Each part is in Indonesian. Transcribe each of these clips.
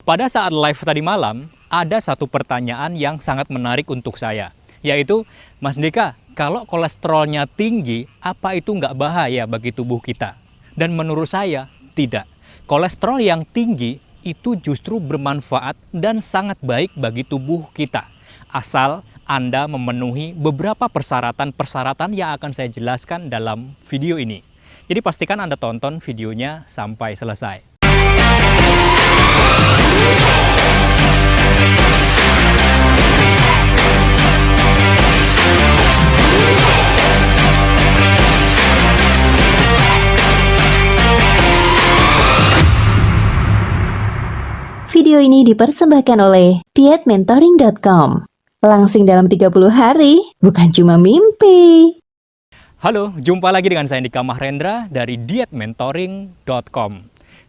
Pada saat live tadi malam, ada satu pertanyaan yang sangat menarik untuk saya, yaitu, Mas Dika, kalau kolesterolnya tinggi, apa itu nggak bahaya bagi tubuh kita? Dan menurut saya, tidak. Kolesterol yang tinggi itu justru bermanfaat dan sangat baik bagi tubuh kita. Asal Anda memenuhi beberapa persyaratan-persyaratan yang akan saya jelaskan dalam video ini. Jadi pastikan Anda tonton videonya sampai selesai. Video ini dipersembahkan oleh dietmentoring.com. Langsing dalam 30 hari, bukan cuma mimpi. Halo, jumpa lagi dengan saya Andika Mahrendra dari dietmentoring.com.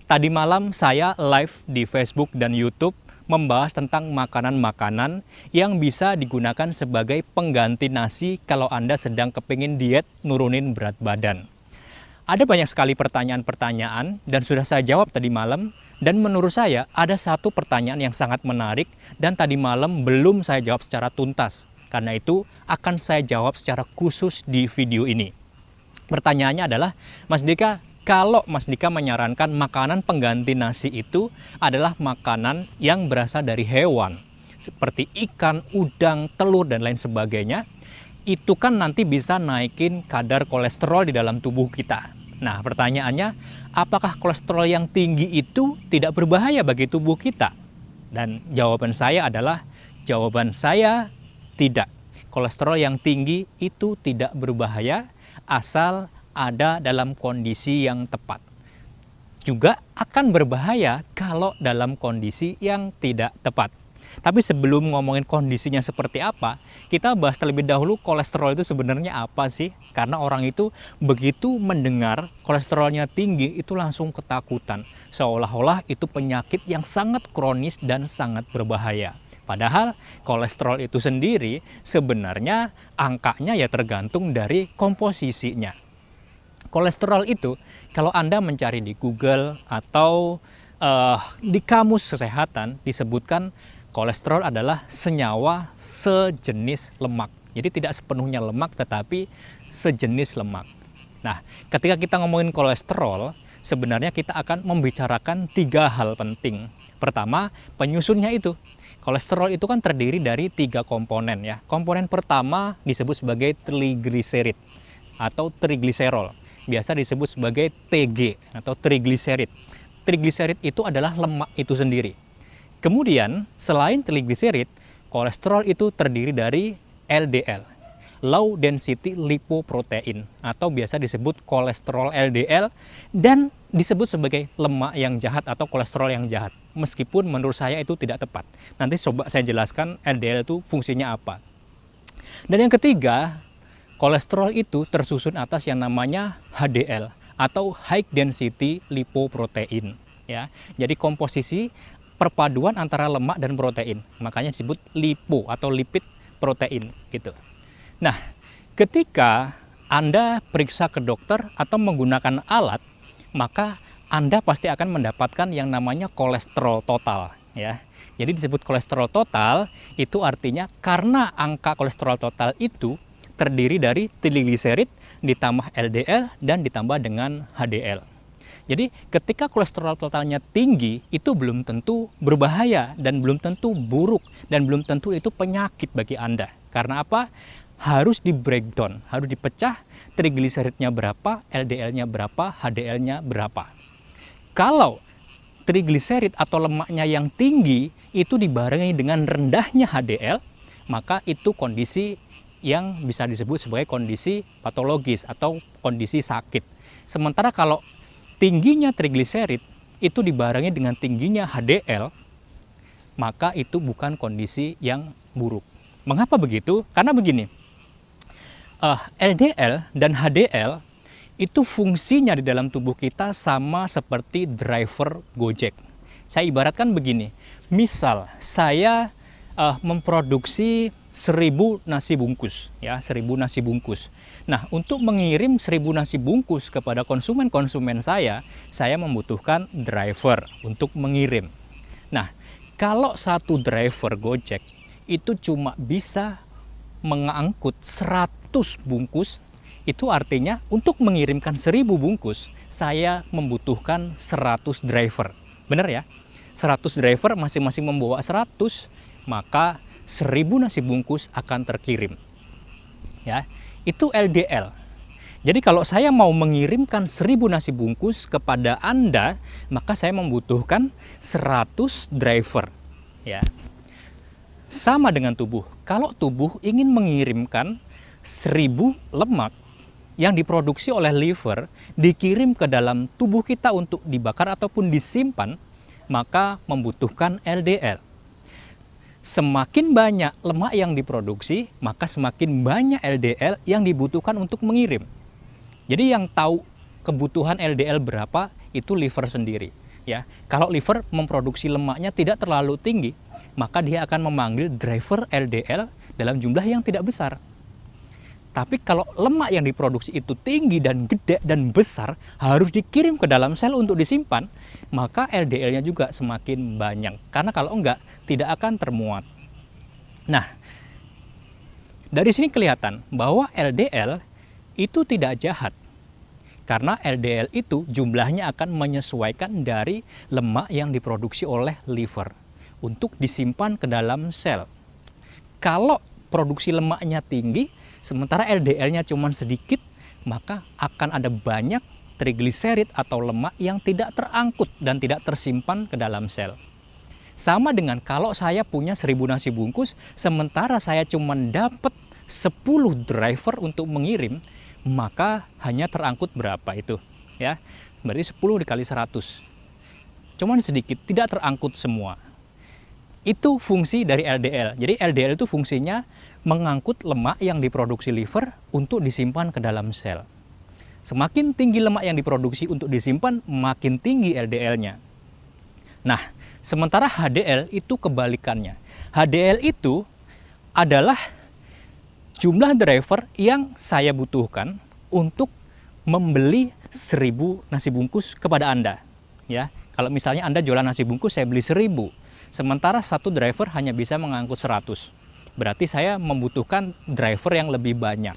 Tadi malam saya live di Facebook dan YouTube membahas tentang makanan-makanan yang bisa digunakan sebagai pengganti nasi kalau Anda sedang kepingin diet nurunin berat badan. Ada banyak sekali pertanyaan-pertanyaan dan sudah saya jawab tadi malam. Dan menurut saya ada satu pertanyaan yang sangat menarik dan tadi malam belum saya jawab secara tuntas. Karena itu akan saya jawab secara khusus di video ini. Pertanyaannya adalah, Mas Dika, kalau Mas Dika menyarankan makanan pengganti nasi itu adalah makanan yang berasal dari hewan, seperti ikan, udang, telur, dan lain sebagainya, itu kan nanti bisa naikin kadar kolesterol di dalam tubuh kita. Nah, pertanyaannya, apakah kolesterol yang tinggi itu tidak berbahaya bagi tubuh kita? Dan jawaban saya adalah, jawaban saya tidak. Kolesterol yang tinggi itu tidak berbahaya asal ada dalam kondisi yang tepat. Juga akan berbahaya kalau dalam kondisi yang tidak tepat. Tapi sebelum ngomongin kondisinya seperti apa, kita bahas terlebih dahulu kolesterol itu sebenarnya apa sih? Karena orang itu begitu mendengar kolesterolnya tinggi itu langsung ketakutan. Seolah-olah itu penyakit yang sangat kronis dan sangat berbahaya. Padahal kolesterol itu sendiri sebenarnya angkanya ya tergantung dari komposisinya. Kolesterol itu kalau Anda mencari di Google atau di kamus kesehatan disebutkan kolesterol adalah senyawa sejenis lemak. Jadi tidak sepenuhnya lemak tetapi sejenis lemak. Nah, ketika kita ngomongin kolesterol, sebenarnya kita akan membicarakan 3 hal penting. Pertama, penyusunnya itu. Kolesterol itu kan terdiri dari 3 komponen ya. Komponen pertama disebut sebagai trigliserid atau trigliserol. Biasa disebut sebagai TG atau trigliserid. Trigliserid itu adalah lemak itu sendiri. Kemudian, selain trigliserid, kolesterol itu terdiri dari LDL, low density lipoprotein, atau biasa disebut kolesterol LDL, dan disebut sebagai lemak yang jahat atau kolesterol yang jahat. Meskipun menurut saya itu tidak tepat. Nanti coba saya jelaskan LDL itu fungsinya apa. Dan yang ketiga, kolesterol itu tersusun atas yang namanya HDL, atau high density lipoprotein. Ya, jadi komposisi perpaduan antara lemak dan protein, makanya disebut lipo atau lipid protein gitu. Nah, ketika Anda periksa ke dokter atau menggunakan alat, maka Anda pasti akan mendapatkan yang namanya kolesterol total ya. Jadi disebut kolesterol total itu artinya karena angka kolesterol total itu terdiri dari trigliserid ditambah LDL dan ditambah dengan HDL. Jadi ketika kolesterol totalnya tinggi, itu belum tentu berbahaya dan belum tentu buruk dan belum tentu itu penyakit bagi Anda. Karena apa? Harus di breakdown, harus dipecah trigliseridnya berapa, LDL-nya berapa, HDL-nya berapa. Kalau trigliserid atau lemaknya yang tinggi itu dibarengi dengan rendahnya HDL, maka itu kondisi yang bisa disebut sebagai kondisi patologis atau kondisi sakit. Sementara kalau tingginya trigliserid itu dibarengi dengan tingginya HDL, maka itu bukan kondisi yang buruk. Mengapa begitu? Karena begini, LDL dan HDL itu fungsinya di dalam tubuh kita sama seperti driver Gojek. Saya ibaratkan begini, misal saya memproduksi 1000 nasi bungkus ya, 1000 nasi bungkus. Nah, untuk mengirim 1000 nasi bungkus kepada konsumen-konsumen saya membutuhkan driver untuk mengirim. Nah, kalau satu driver Gojek itu cuma bisa mengangkut 100 bungkus, itu artinya untuk mengirimkan 1000 bungkus, saya membutuhkan 100 driver. Benar ya? 100 driver masing-masing membawa 100, maka 1000 nasi bungkus akan terkirim. Ya, itu LDL. Jadi kalau saya mau mengirimkan 1000 nasi bungkus kepada Anda, maka saya membutuhkan 100 driver. Ya. Sama dengan tubuh. Kalau tubuh ingin mengirimkan 1000 lemak yang diproduksi oleh liver dikirim ke dalam tubuh kita untuk dibakar ataupun disimpan, maka membutuhkan LDL. Semakin banyak lemak yang diproduksi, maka semakin banyak LDL yang dibutuhkan untuk mengirim. Jadi yang tahu kebutuhan LDL berapa itu liver sendiri. Ya, kalau liver memproduksi lemaknya tidak terlalu tinggi, maka dia akan memanggil driver LDL dalam jumlah yang tidak besar. Tapi kalau lemak yang diproduksi itu tinggi dan gede dan besar, harus dikirim ke dalam sel untuk disimpan, maka LDL-nya juga semakin banyak. Karena kalau enggak, tidak akan termuat. Nah, dari sini kelihatan bahwa LDL itu tidak jahat. Karena LDL itu jumlahnya akan menyesuaikan dari lemak yang diproduksi oleh liver untuk disimpan ke dalam sel. Kalau produksi lemaknya tinggi, sementara LDL-nya cuma sedikit, maka akan ada banyak trigliserid atau lemak yang tidak terangkut dan tidak tersimpan ke dalam sel. Sama dengan kalau saya punya 1000 nasi bungkus, sementara saya cuma dapat 10 driver untuk mengirim, maka hanya terangkut berapa itu? Ya, berarti 10 dikali 100. Cuman sedikit, tidak terangkut semua. Itu fungsi dari LDL. Jadi LDL itu fungsinya mengangkut lemak yang diproduksi liver untuk disimpan ke dalam sel. Semakin tinggi lemak yang diproduksi untuk disimpan, makin tinggi LDL-nya. Nah, sementara HDL itu kebalikannya. HDL itu adalah jumlah driver yang saya butuhkan untuk membeli 1000 nasi bungkus kepada Anda. Ya, kalau misalnya Anda jualan nasi bungkus, saya beli 1000. Sementara satu driver hanya bisa mengangkut 100. Berarti saya membutuhkan driver yang lebih banyak.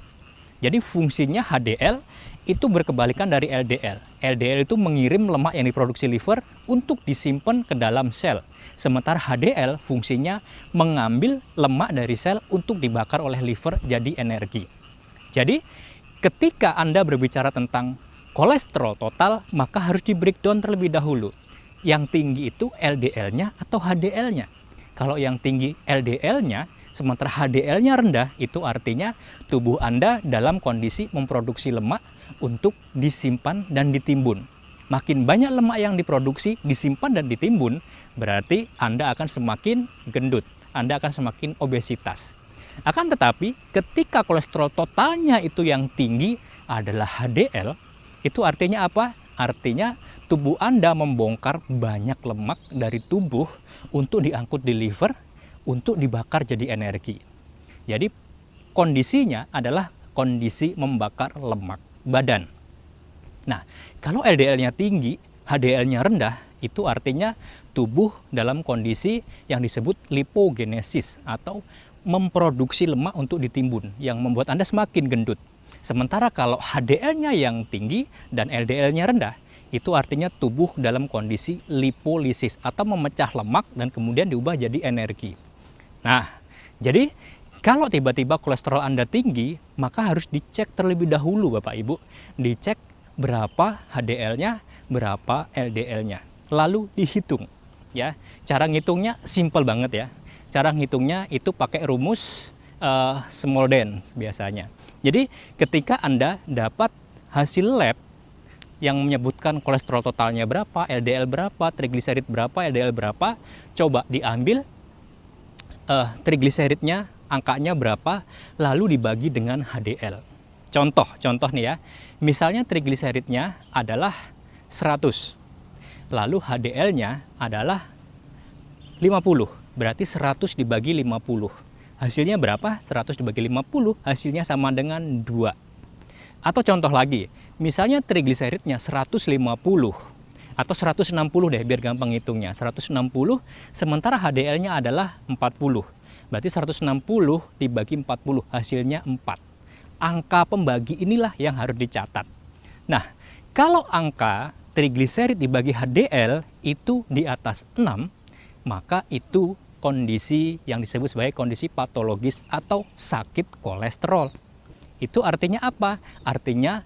Jadi fungsinya HDL itu berkebalikan dari LDL. LDL itu mengirim lemak yang diproduksi liver untuk disimpan ke dalam sel. Sementara HDL fungsinya mengambil lemak dari sel untuk dibakar oleh liver jadi energi. Jadi ketika Anda berbicara tentang kolesterol total, maka harus di breakdown terlebih dahulu. Yang tinggi itu LDL-nya atau HDL-nya. Kalau yang tinggi LDL-nya, sementara HDL-nya rendah, itu artinya tubuh Anda dalam kondisi memproduksi lemak untuk disimpan dan ditimbun. Makin banyak lemak yang diproduksi, disimpan dan ditimbun, berarti Anda akan semakin gendut, Anda akan semakin obesitas. Akan tetapi, ketika kolesterol totalnya itu yang tinggi adalah HDL, itu artinya apa? Artinya tubuh Anda membongkar banyak lemak dari tubuh untuk diangkut di liver, untuk dibakar jadi energi. Jadi kondisinya adalah kondisi membakar lemak badan. Nah, kalau LDL-nya tinggi, HDL-nya rendah, itu artinya tubuh dalam kondisi yang disebut lipogenesis atau memproduksi lemak untuk ditimbun yang membuat Anda semakin gendut. Sementara kalau HDL-nya yang tinggi dan LDL-nya rendah, itu artinya tubuh dalam kondisi lipolisis atau memecah lemak dan kemudian diubah jadi energi. Nah, jadi kalau tiba-tiba kolesterol Anda tinggi, maka harus dicek terlebih dahulu Bapak Ibu. Dicek berapa HDL-nya, berapa LDL-nya. Lalu dihitung. Ya, cara ngitungnya simple banget ya. Cara ngitungnya itu pakai rumus Smolden biasanya. Jadi ketika Anda dapat hasil lab yang menyebutkan kolesterol totalnya berapa, LDL berapa, trigliserid berapa, LDL berapa, coba diambil trigliseridnya, angkanya berapa, lalu dibagi dengan HDL. Contoh nih ya, misalnya trigliseridnya adalah 100, lalu HDL-nya adalah 50, berarti 100 dibagi 50. Hasilnya berapa? 100 dibagi 50, hasilnya sama dengan 2. Atau contoh lagi, misalnya trigliseridnya 150, Atau 160 deh biar gampang hitungnya. 160 sementara HDL-nya adalah 40. Berarti 160 dibagi 40 hasilnya 4. Angka pembagi inilah yang harus dicatat. Nah, kalau angka trigliserid dibagi HDL itu di atas 6, maka itu kondisi yang disebut sebagai kondisi patologis atau sakit kolesterol. Itu artinya apa? Artinya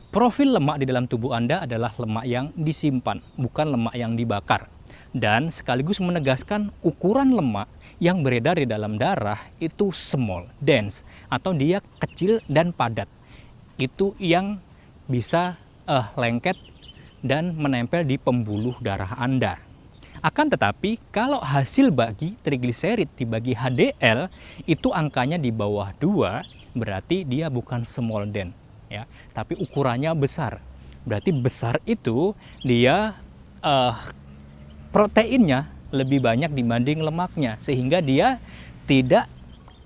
profil lemak di dalam tubuh Anda adalah lemak yang disimpan, bukan lemak yang dibakar. Dan sekaligus menegaskan ukuran lemak yang beredar di dalam darah itu small, dense, atau dia kecil dan padat. Itu yang bisa lengket dan menempel di pembuluh darah Anda. Akan tetapi kalau hasil bagi trigliserid dibagi HDL itu angkanya di bawah 2, berarti dia bukan small dense ya, tapi ukurannya besar. Berarti besar itu dia proteinnya lebih banyak dibanding lemaknya, sehingga dia tidak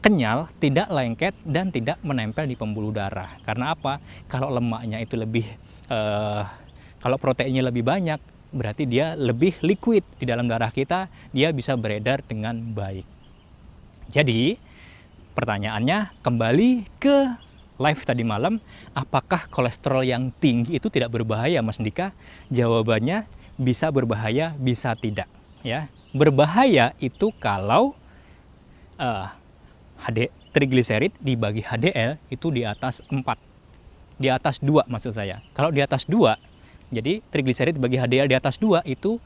kenyal, tidak lengket, dan tidak menempel di pembuluh darah. Karena apa? Kalau lemaknya itu lebih kalau proteinnya lebih banyak, berarti dia lebih liquid di dalam darah kita, dia bisa beredar dengan baik. Jadi, pertanyaannya kembali ke live tadi malam, apakah kolesterol yang tinggi itu tidak berbahaya, Mas Dika? Jawabannya bisa berbahaya, bisa tidak. Ya, berbahaya itu kalau trigliserid dibagi HDL itu di atas 4. Di atas 2 maksud saya. Kalau di atas 2, jadi trigliserid bagi HDL di atas 2 itu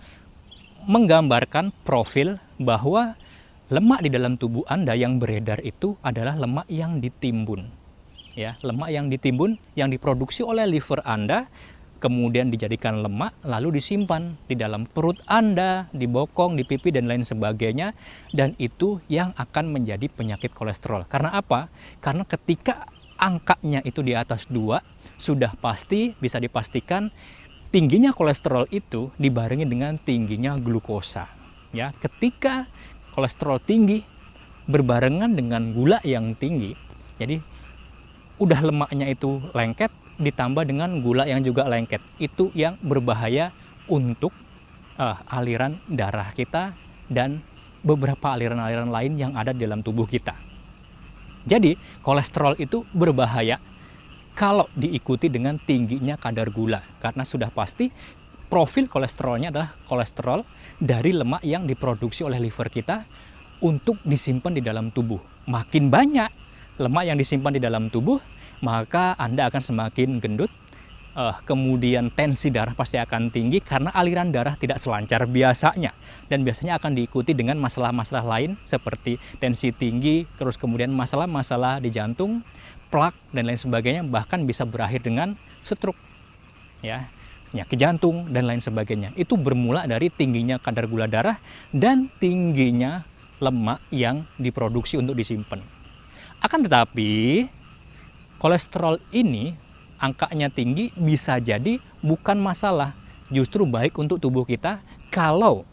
menggambarkan profil bahwa lemak di dalam tubuh Anda yang beredar itu adalah lemak yang ditimbun. Ya, lemak yang ditimbun yang diproduksi oleh liver Anda, kemudian dijadikan lemak lalu disimpan di dalam perut Anda, di bokong, di pipi dan lain sebagainya, dan itu yang akan menjadi penyakit kolesterol. Karena apa? Karena ketika angkanya itu di atas 2, sudah pasti bisa dipastikan tingginya kolesterol itu dibarengi dengan tingginya glukosa. Ya, ketika kolesterol tinggi berbarengan dengan gula yang tinggi, jadi udah lemaknya itu lengket ditambah dengan gula yang juga lengket, itu yang berbahaya untuk aliran darah kita dan beberapa aliran-aliran lain yang ada di dalam tubuh kita. Jadi kolesterol itu berbahaya kalau diikuti dengan tingginya kadar gula, karena sudah pasti profil kolesterolnya adalah kolesterol dari lemak yang diproduksi oleh liver kita untuk disimpan di dalam tubuh. Makin banyak lemak yang disimpan di dalam tubuh, maka Anda akan semakin gendut, kemudian tensi darah pasti akan tinggi karena aliran darah tidak selancar biasanya, dan biasanya akan diikuti dengan masalah-masalah lain seperti tensi tinggi, terus kemudian masalah-masalah di jantung, plak dan lain sebagainya, bahkan bisa berakhir dengan stroke, ya, penyakit jantung dan lain sebagainya. Itu bermula dari tingginya kadar gula darah dan tingginya lemak yang diproduksi untuk disimpan. Akan tetapi kolesterol ini angkanya tinggi bisa jadi bukan masalah, justru baik untuk tubuh kita kalau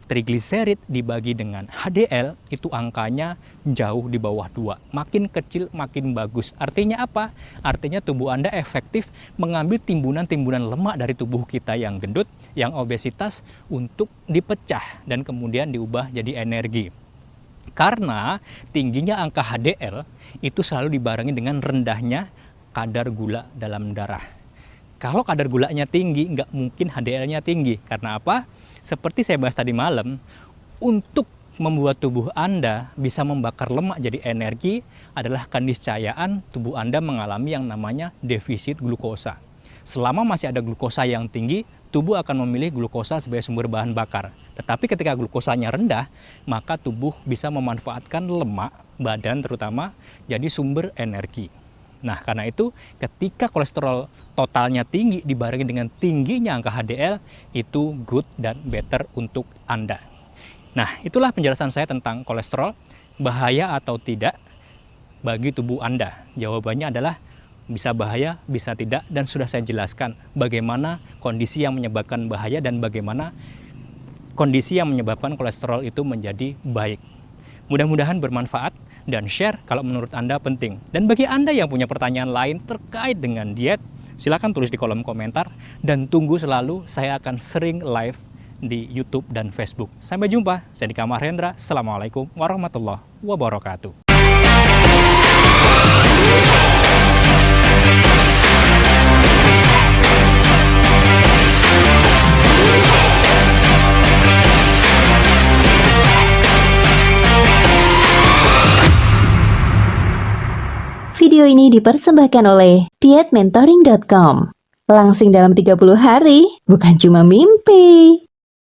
trigliserid dibagi dengan HDL itu angkanya jauh di bawah 2. Makin kecil makin bagus. Artinya apa? Artinya tubuh Anda efektif mengambil timbunan-timbunan lemak dari tubuh kita yang gendut, yang obesitas, untuk dipecah dan kemudian diubah jadi energi. Karena tingginya angka HDL itu selalu dibarengi dengan rendahnya kadar gula dalam darah. Kalau kadar gulanya tinggi, nggak mungkin HDL-nya tinggi. Karena apa? Seperti saya bahas tadi malam, untuk membuat tubuh Anda bisa membakar lemak jadi energi adalah keniscayaan tubuh Anda mengalami yang namanya defisit glukosa. Selama masih ada glukosa yang tinggi, tubuh akan memilih glukosa sebagai sumber bahan bakar. Tetapi ketika glukosanya rendah, maka tubuh bisa memanfaatkan lemak badan terutama jadi sumber energi. Nah, karena itu ketika kolesterol totalnya tinggi dibarengi dengan tingginya angka HDL, itu good dan better untuk Anda. Nah, itulah penjelasan saya tentang kolesterol, bahaya atau tidak bagi tubuh Anda. Jawabannya adalah bisa bahaya, bisa tidak, dan sudah saya jelaskan bagaimana kondisi yang menyebabkan bahaya dan bagaimana kondisi yang menyebabkan kolesterol itu menjadi baik. Mudah-mudahan bermanfaat dan share kalau menurut Anda penting. Dan bagi Anda yang punya pertanyaan lain terkait dengan diet, Silahkan tulis di kolom komentar dan tunggu selalu, saya akan sering live di YouTube dan Facebook. Sampai jumpa, saya Dika Mahendra. Assalamualaikum warahmatullahi wabarakatuh. Video ini dipersembahkan oleh dietmentoring.com. Langsing dalam 30 hari, bukan cuma mimpi.